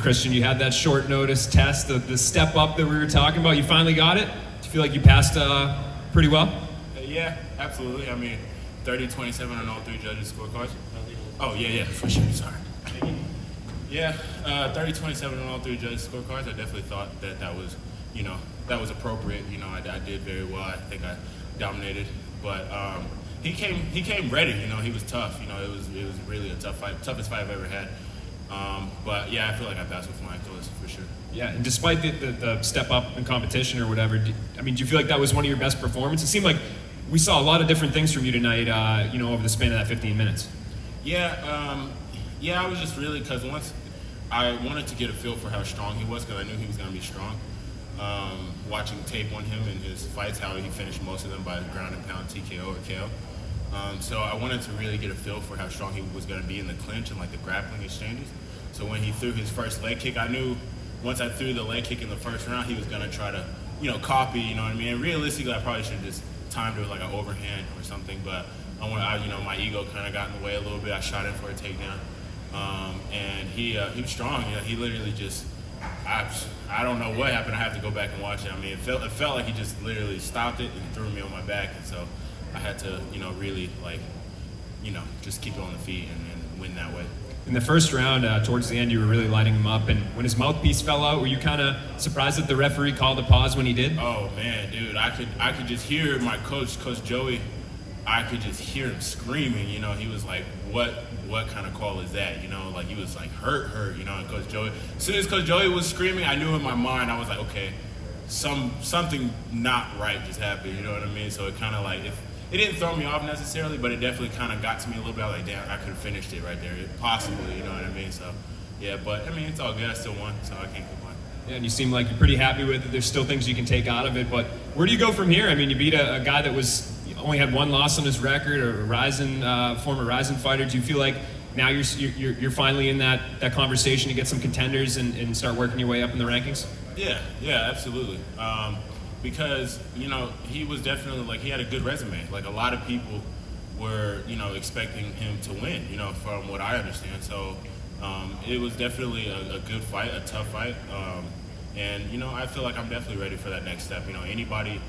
Christian, you had that short notice test, the step up that we were talking about. You finally got it? Do you feel like you passed pretty well? Yeah, absolutely. I mean, 30-27 on all three judges' scorecards. Oh, yeah, for sure. Sorry. Yeah, 30-27 on all three judges' scorecards. I definitely thought that was, that was appropriate. I did very well. I think I dominated, but he came ready. He was tough. It was really a tough fight, toughest fight I've ever had. But yeah, I feel like I passed with flying colors for sure. Yeah, and despite the step up in competition or whatever, do you feel like that was one of your best performances? It seemed like we saw a lot of different things from you tonight, over the span of that 15 minutes. Yeah, I was just really, because once I wanted to get a feel for how strong he was, because I knew he was going to be strong. Watching tape on him in his fights, how he finished most of them by ground and pound, TKO or KO. So I wanted to really get a feel for how strong he was going to be in the clinch and like the grappling exchanges. So when he threw his first leg kick, I knew once I threw the leg kick in the first round, he was going to try to, copy, you know what I mean? And realistically, I probably should have just timed it with like an overhand or something, but my ego kind of got in the way a little bit. I shot in for a takedown. And he was strong. He literally just, I don't know what happened. I have to go back and watch it. I mean, it felt like he just literally stopped it and threw me on my back. And so I had to, really just keep it on the feet and win that way. In the first round, towards the end, you were really lighting him up. And when his mouthpiece fell out, were you kind of surprised that the referee called a pause when he did? Oh man, dude, I could just hear my coach Joey. I could just hear him screaming. He was like, "What kind of call is that?" Like he was like, "Hurt." And Coach Joey. As soon as Coach Joey was screaming, I knew in my mind, I was like, "Okay, something not right just happened." You know what I mean? So it kind of like it didn't throw me off necessarily, but it definitely kind of got to me a little bit. I was like, damn, I could have finished it right there, possibly. You know what I mean? So yeah, but I mean, it's all good. I still won, so I can't complain. Yeah, and you seem like you're pretty happy with it. There's still things you can take out of it, but where do you go from here? I mean, you beat a guy that only had one loss on his record, or a former Ryzen fighter. Do you feel like now you're finally in that conversation to get some contenders and start working your way up in the rankings? Yeah, absolutely. Because he was definitely he had a good resume. Like a lot of people were expecting him to win. From what I understand. So it was definitely a good fight, a tough fight. And I feel like I'm definitely ready for that next step. Anybody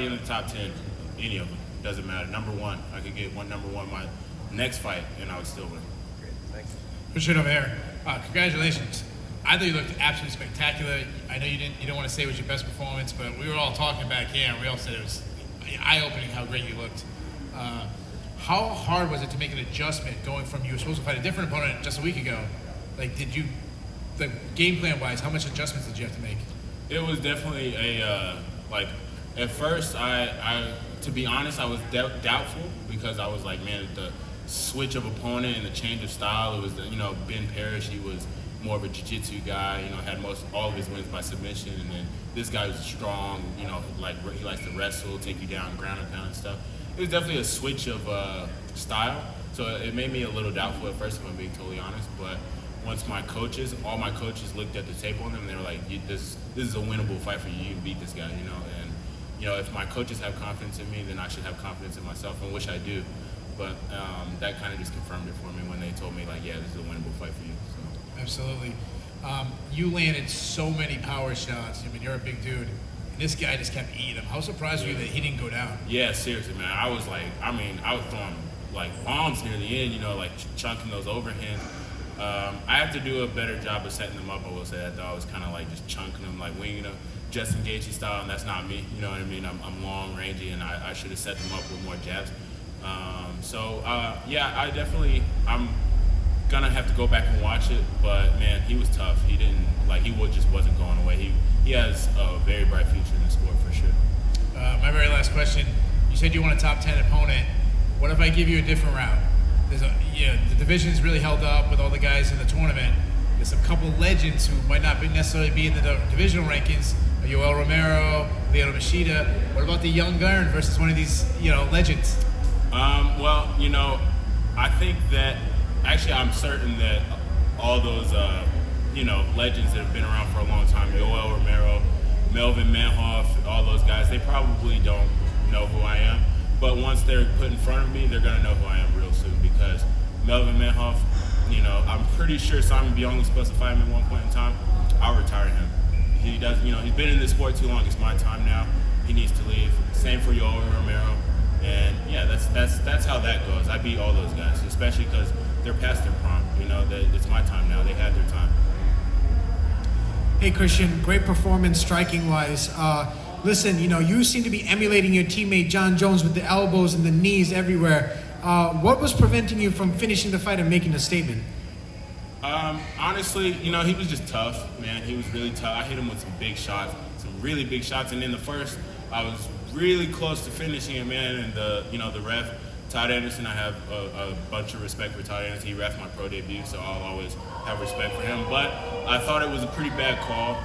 in the top 10. Any of them. Doesn't matter. Number one. I could get number one my next fight, and I would still win. Great. Thanks. Christian Romero, congratulations. I thought you looked absolutely spectacular. I know you don't want to say it was your best performance, but we were all talking back here, and we all said it was eye-opening how great you looked. How hard was it to make an adjustment going from you were supposed to fight a different opponent just a week ago? The game plan-wise, how much adjustments did you have to make? It was definitely at first, to be honest, I was doubtful because I was like, man, the switch of opponent and the change of style. It was, Ben Parrish, he was more of a jiu-jitsu guy, had all of his wins by submission, and then this guy was strong, he likes to wrestle, take you down, ground and pound and stuff. It was definitely a switch of style, so it made me a little doubtful at first, if I'm being totally honest, but once all my coaches looked at the tape on him, and they were like, this is a winnable fight for you, you can beat this guy, and if my coaches have confidence in me, then I should have confidence in myself, and which I do. But that kind of just confirmed it for me when they told me, yeah, this is a winnable fight for you. So. Absolutely. You landed so many power shots. I mean, you're a big dude. And this guy just kept eating them. How surprised were you that he didn't go down? Yeah, seriously, man. I was throwing bombs near the end, chunking those overhands. I have to do a better job of setting them up, I will say. I thought I was kind of just chunking them, winging them. Justin Gaethje style, and that's not me. You know what I mean? I'm long, rangy, and I should have set them up with more jabs. I'm gonna have to go back and watch it. But man, he was tough. He didn't just wasn't going away. He has a very bright future in the sport for sure. My very last question: you said you want a top 10 opponent. What if I give you a different route? The division's really held up with all the guys in the tournament. There's a couple legends who might not necessarily be in the divisional rankings. Yoel Romero, Machida. What about the young gun versus one of these, legends? I think that actually I'm certain that all those, legends that have been around for a long time, Yoel Romero, Melvin Manhoef, all those guys, they probably don't know who I am. But once they're put in front of me, they're gonna know who I am real soon because Melvin Manhoef, I'm pretty sure Simon Biyong was supposed to fight him at one point in time. I'll retire him. He does, he's been in this sport too long. It's my time now. He needs to leave. Same for Romero. And yeah, that's how that goes. I beat all those guys, especially because they're past their prime. It's my time now. They had their time. Hey Christian, great performance striking wise. Listen, you seem to be emulating your teammate John Jones with the elbows and the knees everywhere. What was preventing you from finishing the fight and making a statement? Honestly, he was just tough, man. He was really tough. I hit him with some big shots, some really big shots. And in the first, I was really close to finishing it, man. And the ref, Todd Anderson, I have a bunch of respect for Todd Anderson. He refed my pro debut, so I'll always have respect for him. But I thought it was a pretty bad call,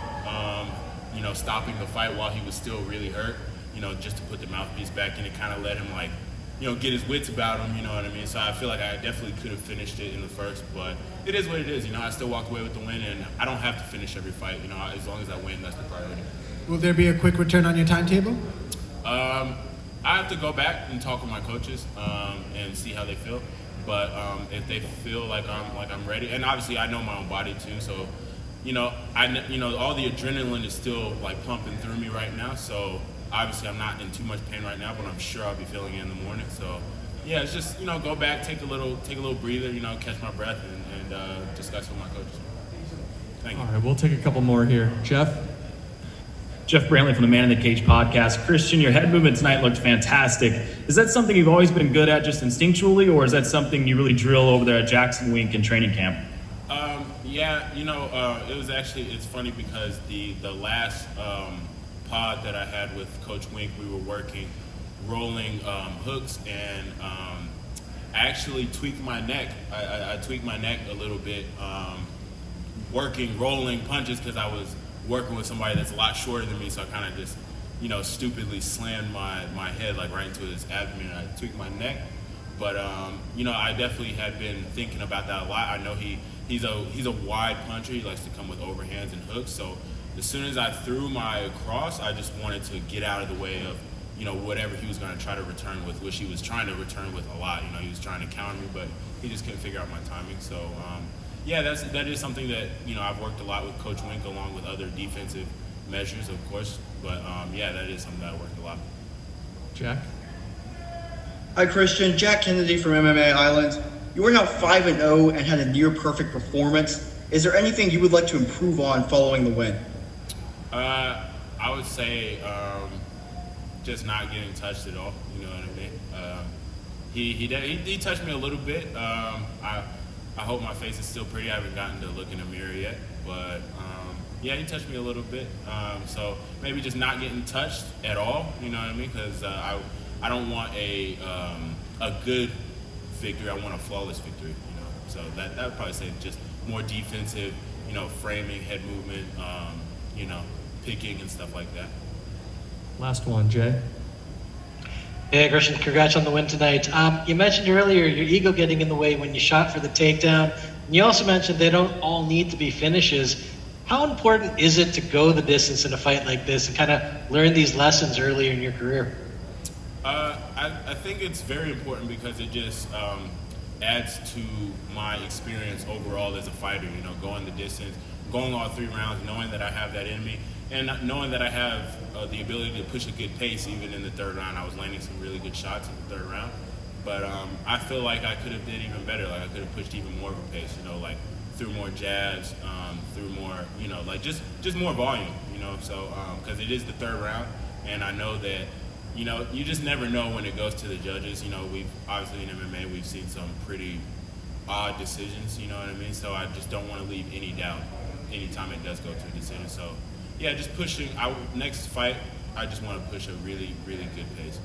stopping the fight while he was still really hurt, just to put the mouthpiece back in. It kind of let him, get his wits about him, you know what I mean? So I feel like I definitely could have finished it in the first, but it is what it is. I still walk away with the win, and I don't have to finish every fight. As long as I win, that's the priority. Will there be a quick return on your timetable? I have to go back and talk with my coaches and see how they feel. But if they feel like I'm ready, and obviously I know my own body too, so all the adrenaline is still pumping through me right now. So obviously I'm not in too much pain right now, but I'm sure I'll be feeling it in the morning. So yeah, it's just go back, take a little breather, catch my breath, and discuss with my coaches. Thank you. All right, we'll take a couple more here. Jeff Brantley from the Man in the Cage podcast. Christian, your head movement tonight looked fantastic. Is that something you've always been good at just instinctually, or is that something you really drill over there at Jackson Wink in training camp? It was actually, it's funny because the last pod that I had with Coach Wink, we were working rolling hooks, and I actually tweaked my neck. I tweaked my neck a little bit working rolling punches because I was working with somebody that's a lot shorter than me, so I kind of just, stupidly slammed my head right into his abdomen, and I tweaked my neck. But I definitely had been thinking about that a lot. I know he's a wide puncher. He likes to come with overhands and hooks. So as soon as I threw my cross, I just wanted to get out of the way of whatever he was going to try to return with, which he was trying to return with a lot. He was trying to counter me, but he just couldn't figure out my timing. So that is something that I've worked a lot with Coach Wink, along with other defensive measures, of course. But that is something that I worked a lot. Jack. Hi, Christian. Jack Kennedy from MMA Islands. You are now 5-0 and had a near-perfect performance. Is there anything you would like to improve on following the win? I would say just not getting touched at all. You know what I mean? He touched me a little bit. I hope my face is still pretty. I haven't gotten to look in the mirror yet, but he touched me a little bit. So maybe just not getting touched at all. You know what I mean? Because I don't want a good victory. I want a flawless victory. So that would probably say just more defensive. Framing, head movement. Picking and stuff like that. Last one, Jay. Hey, Christian, congrats on the win tonight. You mentioned earlier your ego getting in the way when you shot for the takedown. And you also mentioned they don't all need to be finishes. How important is it to go the distance in a fight like this and kind of learn these lessons earlier in your career? I think it's very important because it just adds to my experience overall as a fighter. Going the distance, going all 3 rounds, knowing that I have that in me, and knowing that I have the ability to push a good pace even in the 3rd round. I was landing some really good shots in the 3rd round, but I feel like I could have did even better. I could have pushed even more of a pace. Through more jabs, through more, just more volume. So because it is the 3rd round, and I know that. You just never know when it goes to the judges. We've obviously in MMA we've seen some pretty odd decisions. You know what I mean? So I just don't want to leave any doubt anytime it does go to a decision. So just pushing. Next fight, I just want to push a really, really good pace.